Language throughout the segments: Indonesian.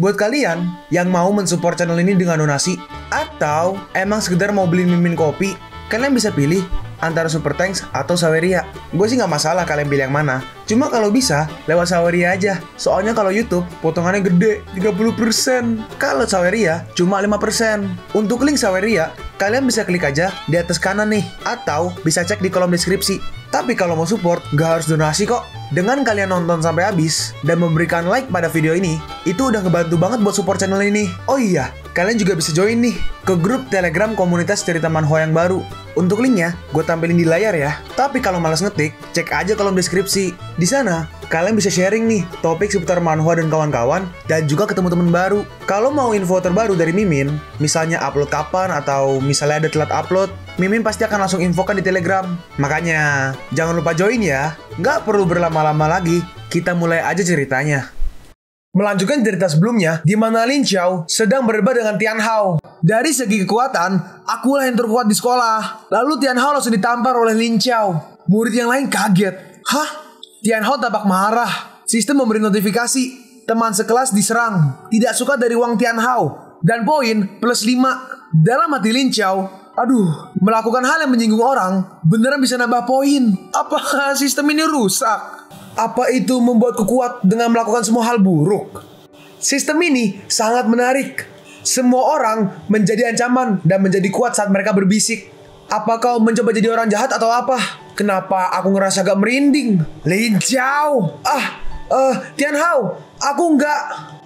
Buat kalian yang mau mensupport channel ini dengan donasi, atau emang sekedar mau beli mimin kopi, kalian bisa pilih antara Super Thanks atau Saweria. Gue sih nggak masalah kalian pilih yang mana. Cuma kalau bisa, lewat Saweria aja. Soalnya kalau YouTube, potongannya gede, 30%. Kalau Saweria, cuma 5%. Untuk link Saweria, kalian bisa klik aja di atas kanan nih. Atau bisa cek di kolom deskripsi. Tapi kalau mau support, nggak harus donasi kok. Dengan kalian nonton sampai habis, dan memberikan like pada video ini, itu udah ngebantu banget buat support channel ini. Oh iya, kalian juga bisa join nih ke grup Telegram komunitas cerita manhwa yang baru. Untuk linknya, gue tampilin di layar ya. Tapi kalau malas ngetik, cek aja kolom deskripsi. Di sana, kalian bisa sharing nih topik seputar manhwa dan kawan-kawan, dan juga ketemu teman baru. Kalau mau info terbaru dari Mimin, misalnya upload kapan atau misalnya ada telat upload, Mimin pasti akan langsung infokan di Telegram. Makanya, jangan lupa join ya. Nggak perlu berlama-lama lagi, kita mulai aja ceritanya. Melanjutkan cerita sebelumnya, di mana Lin Xiao sedang berdebat dengan Tian Hao. Dari segi kekuatan, akulah yang terkuat di sekolah. Lalu Tian Hao langsung ditampar oleh Lin Xiao. Murid yang lain kaget. Hah? Tian Hao tampak marah. Sistem memberi notifikasi. Teman sekelas diserang. Tidak suka dari Wang Tian Hao. Dan poin plus 5. Dalam hati Lin Xiao, aduh, melakukan hal yang menyinggung orang beneran bisa nambah poin. Apakah sistem ini rusak? Apa itu membuatku kuat dengan melakukan semua hal buruk? Sistem ini sangat menarik. Semua orang menjadi ancaman dan menjadi kuat saat mereka berbisik. Apa kau mencoba jadi orang jahat atau apa? Kenapa aku ngerasa agak merinding? Lin Xiao! Tian Hao, aku enggak.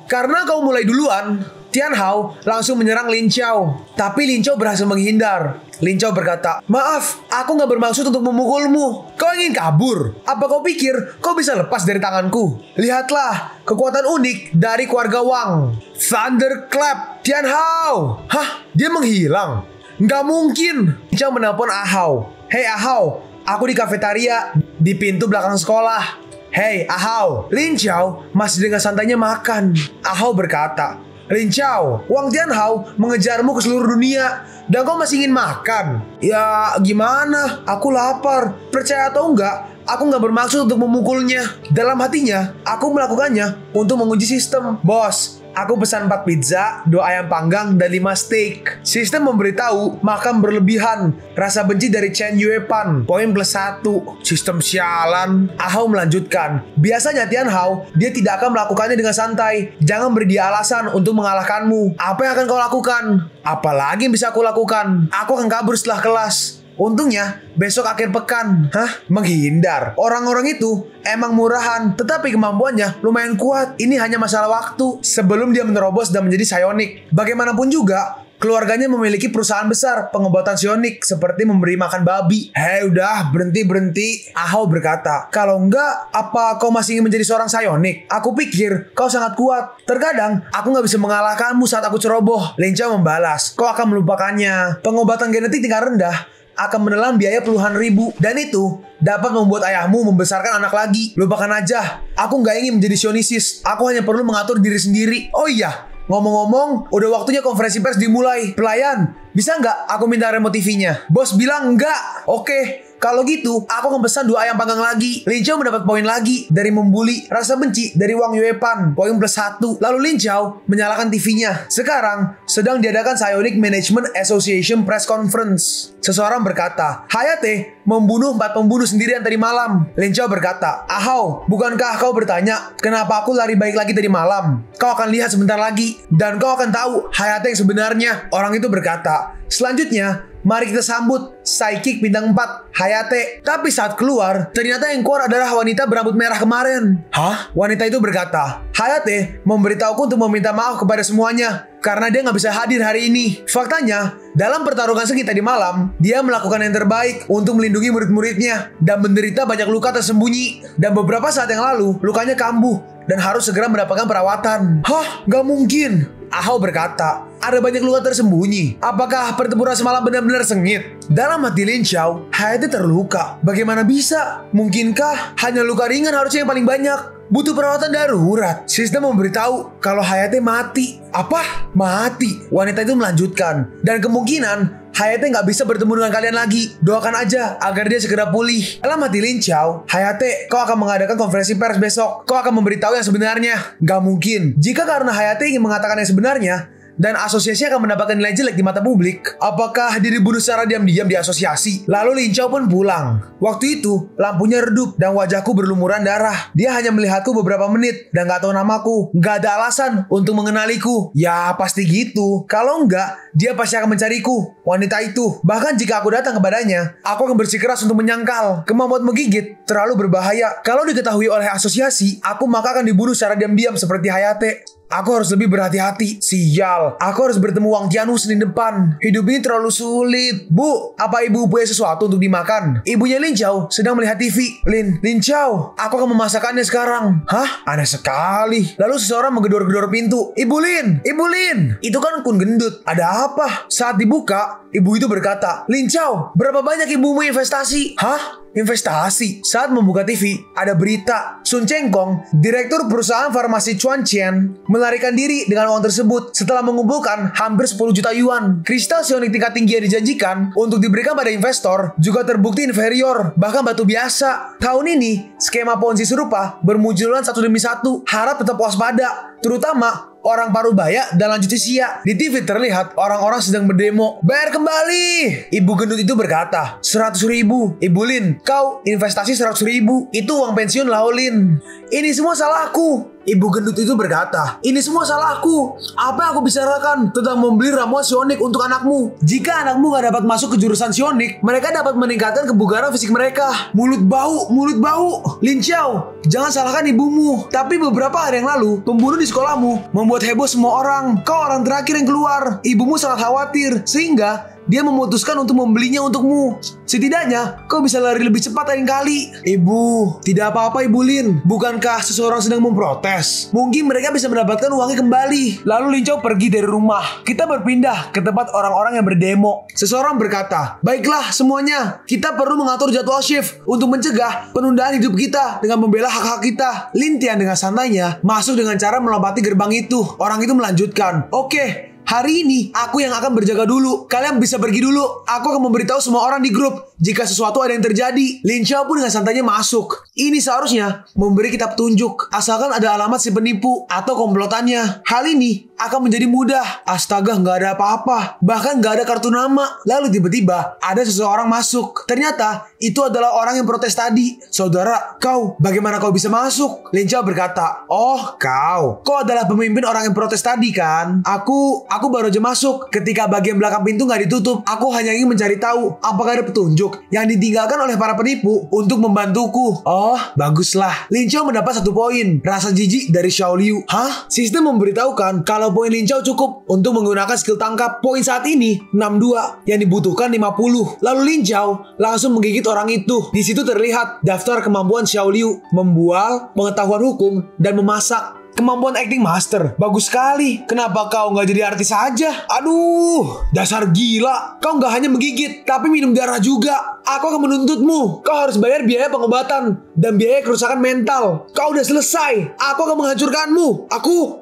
Karena kau mulai duluan. Tian Hao langsung menyerang Lin Xiao. Tapi Lin Xiao berhasil menghindar. Lin Xiao berkata, "Maaf, aku nggak bermaksud untuk memukulmu. Kau ingin kabur? Apa kau pikir kau bisa lepas dari tanganku? Lihatlah kekuatan unik dari keluarga Wang. Thunderclap, Tian Hao." Hah? Dia menghilang? Nggak mungkin. Lin Xiao menelpon Ahao. "Hei Ahao, aku di kafetaria di pintu belakang sekolah." "Hei Ahao." Lin Xiao masih dengan santainya makan. Ahao berkata, "Lin Xiao, Wang Tian Hao mengejarmu ke seluruh dunia dan kau masih ingin makan? Ya gimana? Aku lapar. Percaya atau enggak, aku nggak bermaksud untuk memukulnya. Dalam hatinya, aku melakukannya untuk menguji sistem. Bos, aku pesan 4 pizza, 2 ayam panggang, dan 5 steak. Sistem memberitahu makan berlebihan. Rasa benci dari Chen Yuepan. Poin plus 1. Sistem sialan. Ahao melanjutkan. Biasanya Tian Hao, dia tidak akan melakukannya dengan santai. Jangan beri dia alasan untuk mengalahkanmu. Apa yang akan kau lakukan? Apalagi yang bisa aku lakukan? Aku akan kabur setelah kelas. Untungnya besok akhir pekan." Hah? Menghindar? Orang-orang itu emang murahan, tetapi kemampuannya lumayan kuat. Ini hanya masalah waktu sebelum dia menerobos dan menjadi psionik. Bagaimanapun juga, keluarganya memiliki perusahaan besar pengobatan psionik seperti memberi makan babi. "Hei udah, berhenti. Ahao berkata, "Kalau enggak, apa kau masih ingin menjadi seorang psionik? Aku pikir kau sangat kuat. Terkadang aku nggak bisa mengalahkanmu saat aku ceroboh." Lin Xiao membalas, "Kau akan melupakannya. Pengobatan genetik tingkat rendah akan menelan biaya puluhan ribu. Dan itu dapat membuat ayahmu membesarkan anak lagi. Lupakan aja. Aku nggak ingin menjadi sionistis. Aku hanya perlu mengatur diri sendiri. Oh iya, ngomong-ngomong, udah waktunya konferensi pers dimulai. Pelayan, bisa nggak aku minta remote TV-nya?" Bos bilang enggak. Oke. Kalau gitu, aku akan pesan 2 ayam panggang lagi. Lin Xiao mendapat poin lagi dari membuli. Rasa benci dari Wang Yuepan. Poin plus 1. Lalu Lin Xiao menyalakan TV-nya. Sekarang sedang diadakan Psionic Management Association Press Conference. Seseorang berkata, "Hayate membunuh 4 pembunuh sendirian tadi malam." Lin Xiao berkata, "Ahao, bukankah kau bertanya kenapa aku lari baik lagi tadi malam? Kau akan lihat sebentar lagi dan kau akan tahu Hayate yang sebenarnya." Orang itu berkata, "Selanjutnya, mari kita sambut Psychic bintang 4, Hayate." Tapi saat keluar, ternyata yang keluar adalah wanita berambut merah kemarin. Hah? Wanita itu berkata, "Hayate memberitahuku untuk meminta maaf kepada semuanya karena dia nggak bisa hadir hari ini. Faktanya, dalam pertarungan sengit tadi malam, dia melakukan yang terbaik untuk melindungi murid-muridnya dan menderita banyak luka tersembunyi. Dan beberapa saat yang lalu, lukanya kambuh dan harus segera mendapatkan perawatan." Hah? Nggak mungkin. Ahao berkata, "Ada banyak luka tersembunyi. Apakah pertempuran semalam benar-benar sengit?" Dalam hati Lin Xiao, Hayate terluka. Bagaimana bisa? Mungkinkah hanya luka ringan harusnya yang paling banyak? Butuh perawatan darurat. Sistem memberitahu kalau Hayate mati. Apa? Mati? Wanita itu melanjutkan. Dan kemungkinan Hayate nggak bisa bertemu dengan kalian lagi. Doakan aja agar dia segera pulih. Dalam hati Lin Chao, Hayate, kau akan mengadakan konferensi pers besok. Kau akan memberitahu yang sebenarnya. Gak mungkin. Jika karena Hayate ingin mengatakan yang sebenarnya, dan asosiasi akan mendapatkan nilai jelek di mata publik, apakah dia dibunuh secara diam-diam di asosiasi? Lalu Lin Chao pun pulang. Waktu itu, lampunya redup dan wajahku berlumuran darah. Dia hanya melihatku beberapa menit dan gak tahu namaku. Gak ada alasan untuk mengenaliku. Ya, pasti gitu. Kalau enggak, dia pasti akan mencariku. Wanita itu. Bahkan jika aku datang kepadanya, aku akan bersikeras untuk menyangkal. Kemampuan menggigit terlalu berbahaya. Kalau diketahui oleh asosiasi, aku maka akan dibunuh secara diam-diam seperti Hayate. Aku harus lebih berhati-hati. Sial, aku harus bertemu Wang Tianwu Senin depan. Hidup ini terlalu sulit. Bu, apa ibu punya sesuatu untuk dimakan? Ibunya Lin Chao sedang melihat TV. Lin Chao, aku akan memasakkannya sekarang. Hah? Aneh sekali. Lalu seseorang menggedor-gedor pintu. Ibu Lin, itu kan Kun gendut. Ada apa? Saat dibuka, ibu itu berkata, Lin Chao, berapa banyak ibumu investasi? Hah? Investasi. Saat membuka TV, ada berita Sun Chengkong, direktur perusahaan farmasi Chuanqian, melarikan diri dengan uang tersebut setelah mengumpulkan hampir 10 juta yuan. Kristal sionik tingkat tinggi yang dijanjikan untuk diberikan pada investor juga terbukti inferior, bahkan batu biasa. Tahun ini, skema Ponzi serupa bermunculan satu demi satu. Harap tetap waspada, terutama orang Parubaya dan Lanjutisia. Di TV terlihat orang-orang sedang berdemo. Bayar kembali. Ibu gendut itu berkata, 100.000. Ibu Lin, kau investasi 100.000. Itu uang pensiun Lao Lin. Ini semua salahku. Ibu gendut itu berkata, ini semua salahku. Apa yang aku bicarakan tentang membeli ramuan sionik untuk anakmu? Jika anakmu gak dapat masuk ke jurusan sionik, mereka dapat meningkatkan kebugaran fisik mereka. Mulut bau. Lin Chao, jangan salahkan ibumu. Tapi beberapa hari yang lalu, pembunuh di sekolahmu membuat heboh semua orang. Kau orang terakhir yang keluar. Ibumu sangat khawatir, sehingga dia memutuskan untuk membelinya untukmu. Setidaknya kau bisa lari lebih cepat lain kali. Ibu, tidak apa-apa Ibu Lin. Bukankah seseorang sedang memprotes? Mungkin mereka bisa mendapatkan uangnya kembali. Lalu Lin Chao pergi dari rumah. Kita berpindah ke tempat orang-orang yang berdemo. Seseorang berkata, baiklah semuanya, kita perlu mengatur jadwal shift untuk mencegah penundaan hidup kita dengan membela hak-hak kita. Lin Tian dengan santainya masuk dengan cara melompati gerbang itu. Orang itu melanjutkan, oke, hari ini aku yang akan berjaga dulu. Kalian bisa pergi dulu. Aku akan memberitahu semua orang di grup jika sesuatu ada yang terjadi. Lin Chao pun dengan santainya masuk. Ini seharusnya memberi kita petunjuk, asalkan ada alamat si penipu atau komplotannya. Hal ini akan menjadi mudah. Astaga, nggak ada apa-apa. Bahkan nggak ada kartu nama. Lalu tiba-tiba ada seseorang masuk. Ternyata itu adalah orang yang protes tadi. Saudara, kau, bagaimana kau bisa masuk? Lin Chao berkata, oh kau adalah pemimpin orang yang protes tadi kan? Aku baru aja masuk. Ketika bagian belakang pintu nggak ditutup, aku hanya ingin mencari tahu apakah ada petunjuk yang ditinggalkan oleh para penipu untuk membantuku. Oh, baguslah. Lin Chao mendapat 1 poin. Rasa jijik dari Xiao Liu. Hah? Sistem memberitahukan kalau poin Lin Chao cukup untuk menggunakan skill tangkap. Poin saat ini 62, yang dibutuhkan 50. Lalu Lin Chao langsung menggigit orang itu. Di situ terlihat daftar kemampuan Xiao Liu: membual, pengetahuan hukum, dan memasak. Kemampuan acting master. Bagus sekali. Kenapa kau nggak jadi artis saja? Aduh, dasar gila. Kau nggak hanya menggigit, tapi minum darah juga. Aku akan menuntutmu. Kau harus bayar biaya pengobatan dan biaya kerusakan mental. Kau udah selesai. Aku akan menghancurkanmu.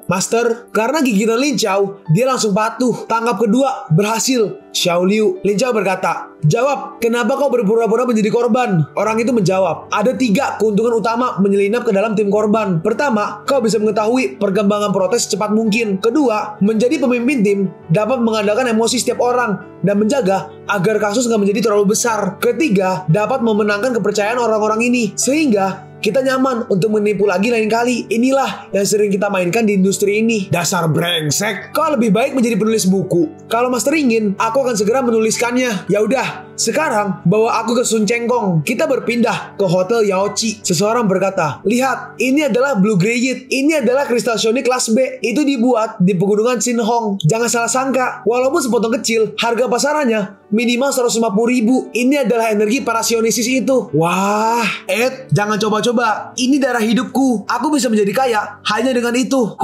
Master, karena gigitan Lin Chao, dia langsung patuh. Tangkap kedua berhasil. Xiao Liu. Lin Chao berkata, jawab, kenapa kau berpura-pura menjadi korban? Orang itu menjawab, ada 3 keuntungan utama menyelinap ke dalam tim korban. Pertama, kau bisa mengetahui perkembangan protes secepat mungkin. Kedua, menjadi pemimpin tim dapat mengandalkan emosi setiap orang dan menjaga agar kasus nggak menjadi terlalu besar. Ketiga, dapat memenangkan kepercayaan orang-orang ini sehingga kita nyaman untuk menipu lagi lain kali. Inilah yang sering kita mainkan di industri ini. Dasar brengsek. Kau lebih baik menjadi penulis buku. Kalau Master ingin, aku akan segera menuliskannya. Ya udah, sekarang bawa aku ke Sun Chengkong. Kita berpindah ke Hotel Yaochi. Seseorang berkata, lihat, ini adalah Blue Greyit. Ini adalah kristal sionik kelas B. Itu dibuat di pegunungan Xinhong. Jangan salah sangka, walaupun sepotong kecil, harga pasarannya minimal 150.000. Ini adalah energi para sionesis itu. Wah, Ed, jangan coba-coba. Ini darah hidupku. Aku bisa menjadi kaya hanya dengan itu.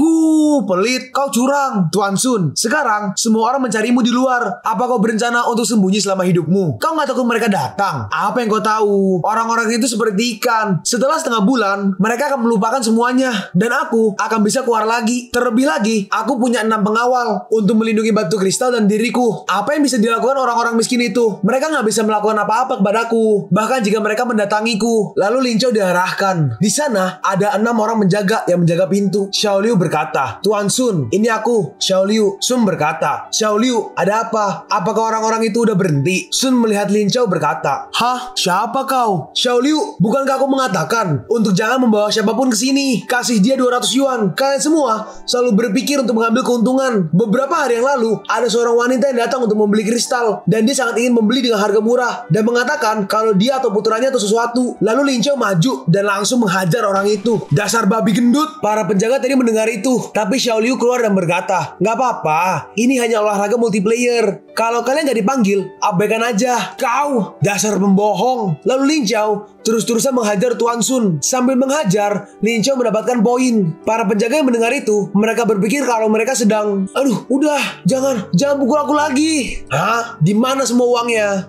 Pelit. Kau curang, Tuan Sun. Sekarang, semua orang mencarimu di luar. Apa kau berencana untuk sembunyi selama hidupmu? Kau nggak takut mereka datang? Apa yang kau tahu? Orang-orang itu seperti ikan. Setelah setengah bulan, mereka akan melupakan semuanya. Dan aku akan bisa keluar lagi. Terlebih lagi, aku punya 6 pengawal untuk melindungi batu kristal dan diriku. Apa yang bisa dilakukan orang-orang miskin itu? Mereka nggak bisa melakukan apa-apa kepadaku. Bahkan jika mereka mendatangiku. Lalu Lin Chao diarahkan. Di sana ada 6 orang yang menjaga pintu. Xiao Liu berkata, Tuan Sun, ini aku, Xiao Liu. Sun berkata, Xiao Liu, ada apa? Apakah orang-orang itu udah berhenti? Sun melihat Lin Chao berkata, hah? Siapa kau? Xiao Liu, bukankah aku mengatakan untuk jangan membawa siapapun ke sini? Kasih dia 200 yuan. Kalian semua selalu berpikir untuk mengambil keuntungan. Beberapa hari yang lalu, ada seorang wanita yang datang untuk membeli kristal. Dan dia sangat ingin membeli dengan harga murah. Dan mengatakan kalau dia atau putranya atau sesuatu. Lalu Lin Chao maju dan langsung menghajar orang itu. Dasar babi gendut. Para penjaga tadi mendengar itu. Tapi Xiao Liu keluar dan berkata, gak apa-apa. Ini hanya olahraga multiplayer. Kalau kalian gak dipanggil, abaikan aja. Kau, dasar pembohong. Lalu Lin Chao terus-terusan menghajar Tuan Sun. Sambil menghajar, Lin Chao mendapatkan poin. Para penjaga yang mendengar itu, mereka berpikir kalau mereka sedang, aduh, udah, jangan pukul aku lagi. Hah? Di mana semua uangnya?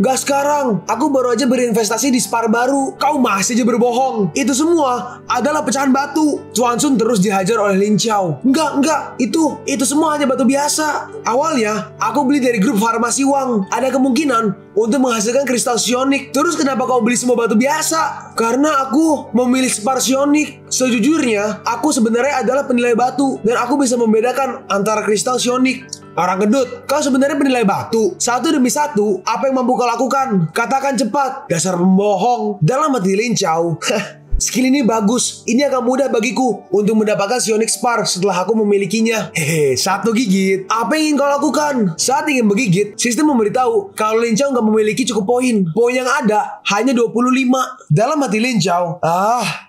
Gak sekarang. Aku baru aja berinvestasi di Spar baru. Kau masih aja berbohong. Itu semua adalah pecahan batu. Tuan Sun terus dihajar oleh Lin Chao. Enggak. Itu semua hanya batu biasa. Awalnya, aku beli dari grup farmasi uang. Ada kemungkinan untuk menghasilkan kristal sionik. Terus kenapa kau beli semua batu biasa? Karena aku memilih Spar sionik. Sejujurnya, aku sebenarnya adalah penilai batu. Dan aku bisa membedakan antara kristal sionik. Orang gendut, kau sebenarnya penilai batu. Satu demi satu, apa yang mampu kau lakukan? Katakan cepat. Dasar pembohong. Dalam hati Lin Chao, skill ini bagus. Ini akan mudah bagiku untuk mendapatkan Sionik Spar setelah aku memilikinya. Hehe, 1 gigit. Apa yang ingin kau lakukan? Saat ingin menggigit, sistem memberitahu kalau Lin Chao nggak memiliki cukup poin. Poin yang ada hanya 25. Dalam hati Lin Chao,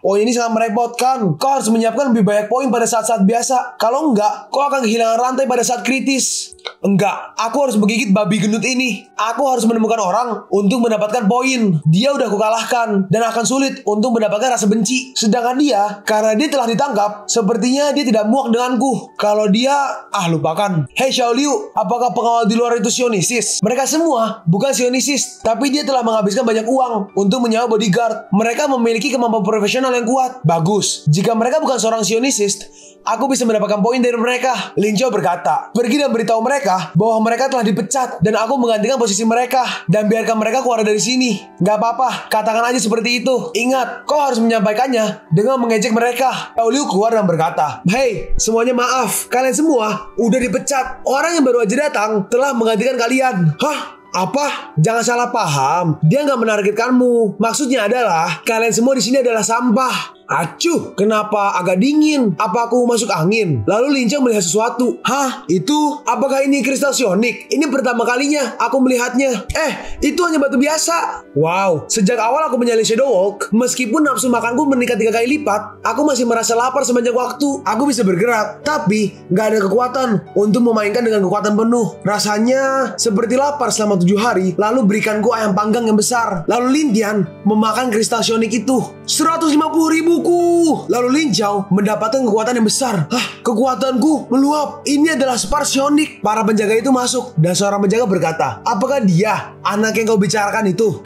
poin ini sangat merepotkan. Kau harus menyiapkan lebih banyak poin pada saat-saat biasa. Kalau enggak, kau akan kehilangan rantai pada saat kritis. Enggak, aku harus menggigit babi gendut ini. Aku harus menemukan orang untuk mendapatkan poin. Dia udah kukalahkan dan akan sulit untuk mendapatkan rasa benci. Sedangkan dia, karena dia telah ditangkap, sepertinya dia tidak muak denganku. Kalau dia, lupakan. Hei Xiao Liu, apakah pengawal di luar itu Sionisis? Mereka semua bukan Sionisis, tapi dia telah menghabiskan banyak uang untuk menyewa bodyguard. Mereka memiliki kemampuan profesional yang kuat. Bagus, jika mereka bukan seorang Sionisis, aku bisa mendapatkan poin dari mereka. Lin Chao berkata, pergi dan beritahu mereka bahwa mereka telah dipecat dan aku menggantikan posisi mereka dan biarkan mereka keluar dari sini. Gak apa-apa, katakan aja seperti itu. Ingat, kau harus menyampaikannya dengan mengejek mereka. Xiao Liu keluar dan berkata, hei, semuanya maaf, kalian semua udah dipecat. Orang yang baru aja datang telah menggantikan kalian. Hah? Apa? Jangan salah paham. Dia nggak menargetkanmu. Maksudnya adalah kalian semua di sini adalah sampah. Acuh, kenapa agak dingin? Apa aku masuk angin? Lalu Lin Chao melihat sesuatu. Hah? Itu? Apakah ini kristal sionik? Ini pertama kalinya aku melihatnya. Itu hanya batu biasa. Wow, sejak awal aku menyalin Shadow Walk, meskipun nafsu makanku meningkat 3 kali lipat, aku masih merasa lapar sepanjang waktu. Aku bisa bergerak, tapi nggak ada kekuatan untuk memainkan dengan kekuatan penuh. Rasanya seperti lapar selama 7 hari, lalu berikanku ayam panggang yang besar. Lalu Lin Tian memakan kristal sionik itu. 150.000 ku. Lalu Lin Chao mendapatkan kekuatan yang besar. Kekuatanku meluap. Ini adalah Spar sionik. Para penjaga itu masuk dan seorang penjaga berkata, apakah dia anak yang kau bicarakan itu?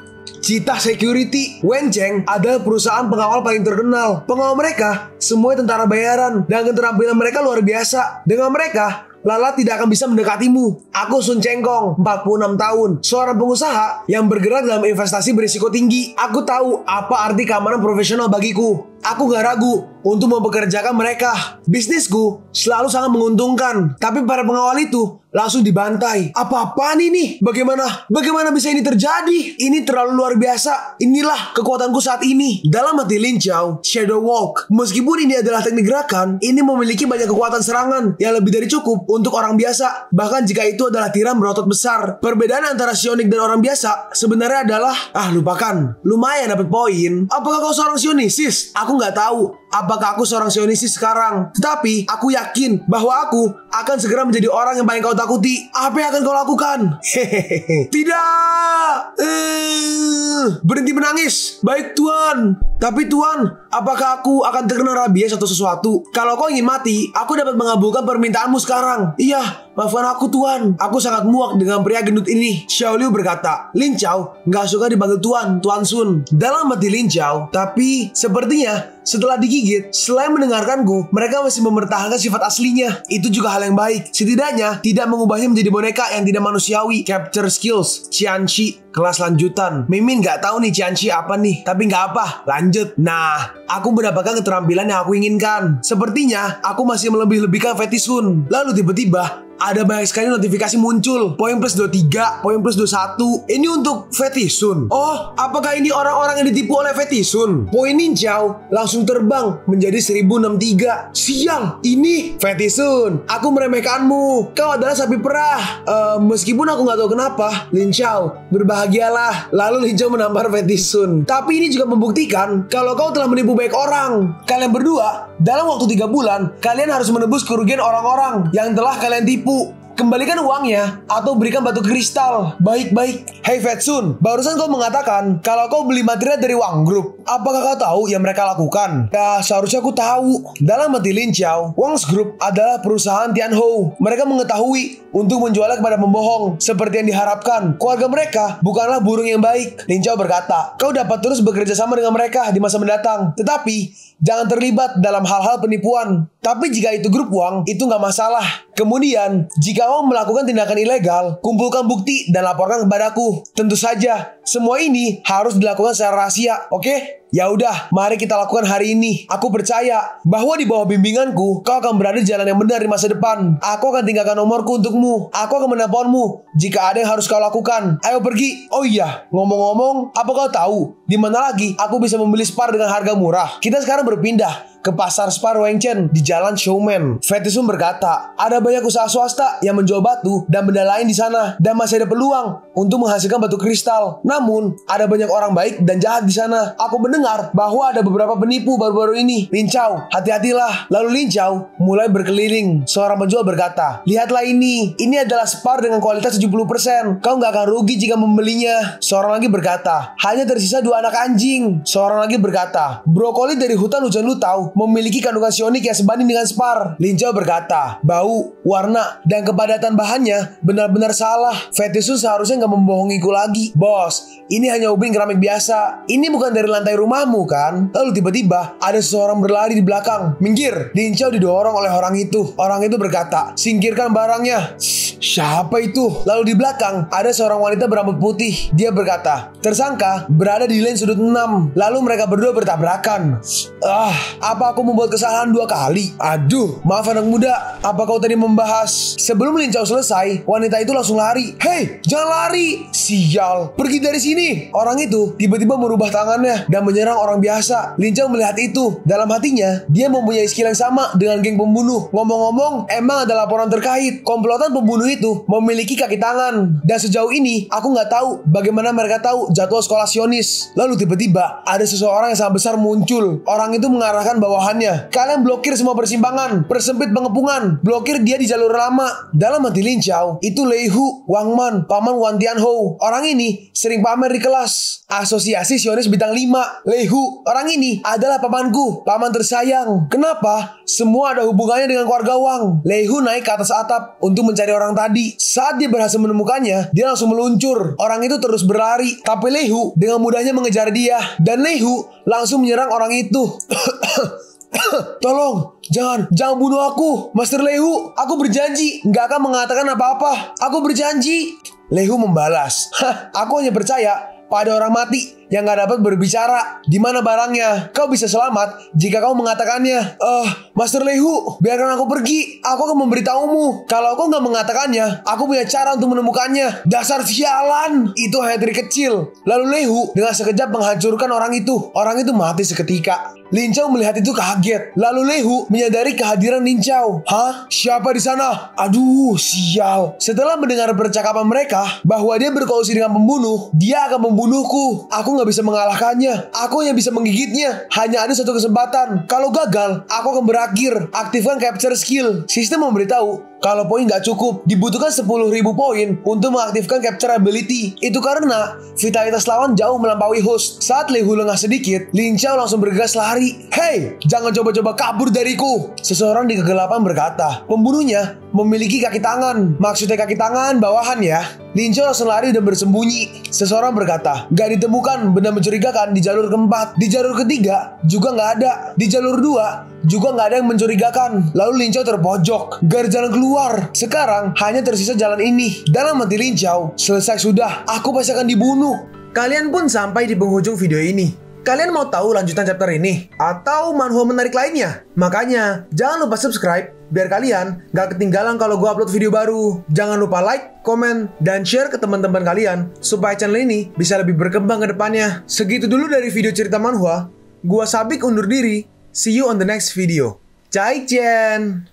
Cita Security. Wen Cheng adalah perusahaan pengawal paling terkenal. Pengawal mereka semuanya tentara bayaran dan keterampilan mereka luar biasa. Dengan mereka, Lala tidak akan bisa mendekatimu. Aku Sun Chengkong, 46 tahun, seorang pengusaha yang bergerak dalam investasi berisiko tinggi. Aku tahu apa arti keamanan profesional bagiku. Aku gak ragu untuk mempekerjakan mereka. Bisnisku selalu sangat menguntungkan. Tapi para pengawal itu langsung dibantai. Apa-apaan ini? Bagaimana bisa ini terjadi? Ini terlalu luar biasa. Inilah kekuatanku saat ini. Dalam hati Lin Chao, Shadow Walk, meskipun ini adalah teknik gerakan, ini memiliki banyak kekuatan serangan yang lebih dari cukup untuk orang biasa. Bahkan jika itu adalah tiram berotot besar. Perbedaan antara Sionik dan orang biasa sebenarnya adalah, lupakan. Lumayan dapat poin. Apakah kau seorang Sionisis? Aku nggak tahu apakah aku seorang Sionisis sekarang. Tetapi aku yakin bahwa aku akan segera menjadi orang yang paling kau takuti. Apa yang akan kau lakukan? Hehehe. Tidak. Berhenti menangis. Baik Tuan. Tapi Tuan, apakah aku akan terkena rabies atau sesuatu? Kalau kau ingin mati, aku dapat mengabulkan permintaanmu sekarang. Iya, Maafkan aku Tuan, aku sangat muak dengan pria gendut ini. Xiao Liu berkata, Lin Chao nggak suka dipanggil Tuan, Tuan Sun. Dalam hati Lin Chao, tapi sepertinya setelah digigit, selain mendengarkanku, mereka masih mempertahankan sifat aslinya. Itu juga hal yang baik. Setidaknya tidak mengubahnya menjadi boneka yang tidak manusiawi. Capture skills, Qianqi, kelas lanjutan. Mimin nggak tahu nih Qianqi apa nih, tapi nggak apa, lanjut. Nah, aku mendapatkan keterampilan yang aku inginkan. Sepertinya aku masih melebih-lebihkan Fetisun. Lalu tiba-tiba ada banyak sekali notifikasi muncul. Poin plus 23, poin plus 21. Ini untuk Fetisun. Oh, apakah ini orang-orang yang ditipu oleh Fetisun? Poin Ninjao langsung terbang menjadi 1063. Sial, ini Fetisun. Aku meremehkanmu. Kau adalah sapi perah. Meskipun aku nggak tahu kenapa, Lin Chao, berbahagialah. Lalu Lin Chao menampar Fetisun. Tapi ini juga membuktikan kalau kau telah menipu banyak orang. Kalian berdua, dalam waktu 3 bulan, kalian harus menebus kerugian orang-orang yang telah kalian tipu. Kembalikan uangnya atau berikan batu kristal. Baik-baik. Hey Fetsun, barusan kau mengatakan kalau kau beli material dari Wang Group. Apakah kau tahu yang mereka lakukan? Ya, seharusnya aku tahu. Dalam hati Lin Chao, Wang's Group adalah perusahaan Tianhou. Mereka mengetahui untuk menjualnya kepada pembohong. Seperti yang diharapkan, keluarga mereka bukanlah burung yang baik. Lin Chao berkata, kau dapat terus bekerja sama dengan mereka di masa mendatang. Tetapi, jangan terlibat dalam hal-hal penipuan. Tapi jika itu grup Wang, itu nggak masalah. Kemudian, jika kamu melakukan tindakan ilegal, kumpulkan bukti dan laporkan kepadaku. Tentu saja, semua ini harus dilakukan secara rahasia, oke? Ya udah, mari kita lakukan hari ini. Aku percaya bahwa di bawah bimbinganku, kau akan berada di jalan yang benar di masa depan. Aku akan tinggalkan nomorku untukmu. Aku akan menelponmu jika ada yang harus kau lakukan. Ayo pergi. Oh iya, ngomong-ngomong, apa kau tahu di mana lagi aku bisa membeli spar dengan harga murah? Kita sekarang berpindah ke pasar Spar Wengchen di Jalan Showman. Fetisun berkata, ada banyak usaha swasta yang menjual batu dan benda lain di sana, dan masih ada peluang untuk menghasilkan batu kristal. Namun, ada banyak orang baik dan jahat di sana. Aku mendengar bahwa ada beberapa penipu baru-baru ini. Lin Chao, hati-hatilah. Lalu Lin Chao mulai berkeliling. Seorang penjual berkata, lihatlah ini adalah spar dengan kualitas 70%. Kau nggak akan rugi jika membelinya. Seorang lagi berkata, hanya tersisa 2 anak anjing. Seorang lagi berkata, brokoli dari hutan hujan Lutau memiliki kandungan sionik yang sebanding dengan spar. Lin Chao berkata, bau, warna, dan kepadatan bahannya benar-benar salah. Fetisun seharusnya nggak membohongiku lagi. Bos, ini hanya ubin keramik biasa. Ini bukan dari lantai rumahmu kan? Lalu tiba-tiba ada seseorang berlari di belakang. Minggir. Lin Chao didorong oleh orang itu. Orang itu berkata, singkirkan barangnya. Siapa itu? Lalu di belakang ada seorang wanita berambut putih. Dia berkata, tersangka berada di lane sudut 6. Lalu mereka berdua bertabrakan. Apa aku membuat kesalahan 2 kali? Aduh, maaf anak muda. Apa kau tadi membahas? Sebelum Lin Chao selesai, wanita itu langsung lari. Hei, jangan lari. Sial, pergi dari sini. Orang itu tiba-tiba merubah tangannya dan menyerang orang biasa. Lin Chao melihat itu. Dalam hatinya, dia mempunyai skill yang sama dengan geng pembunuh. Ngomong-ngomong, emang ada laporan terkait. Komplotan pembunuh itu memiliki kaki tangan. Dan sejauh ini, aku nggak tahu bagaimana mereka tahu jadwal sekolah Sionis. Lalu tiba-tiba, ada seseorang yang sangat besar muncul. Orang itu mengarahkan bawahannya. Kalian blokir semua persimpangan, persempit pengepungan, blokir dia di jalur lama. Dalam hati Lin Chao, itu Lei Hu, Wang Man, paman Wan Tianhou. Orang ini sering pamer di kelas. Asosiasi Sionis bintang 5. Lei Hu, orang ini adalah pamanku, paman tersayang. Kenapa? Semua ada hubungannya dengan keluarga Wang. Lei Hu naik ke atas atap untuk mencari orang tadi. Saat dia berhasil menemukannya, dia langsung meluncur. Orang itu terus berlari, tapi Lei Hu dengan mudahnya mengejar dia. Dan Lei Hu langsung menyerang orang itu. Tolong, jangan bunuh aku, Master Lei Hu. Aku berjanji nggak akan mengatakan apa-apa. Aku berjanji. Lei Hu membalas, aku hanya percaya pada orang mati yang gak dapat berbicara. Di mana barangnya? Kau bisa selamat jika kau mengatakannya. Master Lei Hu, biarkan aku pergi. Aku akan memberitahumu. Kalau kau gak mengatakannya, aku punya cara untuk menemukannya. Dasar sialan. Itu hanya trik kecil. Lalu Lei Hu dengan sekejap menghancurkan orang itu. Orang itu mati seketika. Lin Chao melihat itu kaget. Lalu Lei Hu menyadari kehadiran Lin Chao. Hah? Siapa di sana? Aduh, sial. Setelah mendengar percakapan mereka bahwa dia berkongsi dengan pembunuh, dia akan membunuhku. Aku gak bisa mengalahkannya. Aku hanya bisa menggigitnya. Hanya ada satu kesempatan. Kalau gagal, aku akan berakhir. Aktifkan capture skill. Sistem memberitahu Kalau poin nggak cukup, dibutuhkan 10.000 poin untuk mengaktifkan capture ability. Itu karena vitalitas lawan jauh melampaui host. Saat Lehu lengah sedikit, Lin Xiao langsung bergegas lari. Hei, jangan coba-coba kabur dariku. Seseorang di kegelapan berkata. Pembunuhnya memiliki kaki tangan. Maksudnya kaki tangan bawahan ya. Lin Xiao langsung lari dan bersembunyi. Seseorang berkata, gak ditemukan benda mencurigakan di jalur keempat. Di jalur ketiga juga gak ada. Di jalur 2 juga gak ada yang mencurigakan. Lalu Lin Xiao terpojok. Gak ada jalan keluar. Sekarang hanya tersisa jalan ini. Dalam hati Lin Xiao, selesai sudah. Aku pasti akan dibunuh. Kalian pun sampai di penghujung video ini. Kalian mau tahu lanjutan chapter ini? Atau manhwa menarik lainnya? Makanya, jangan lupa subscribe biar kalian gak ketinggalan kalau gue upload video baru. Jangan lupa like, komen, dan share ke teman-teman kalian supaya channel ini bisa lebih berkembang ke depannya. Segitu dulu dari video cerita manhwa. Gua Sabik undur diri. See you on the next video. Zaijian!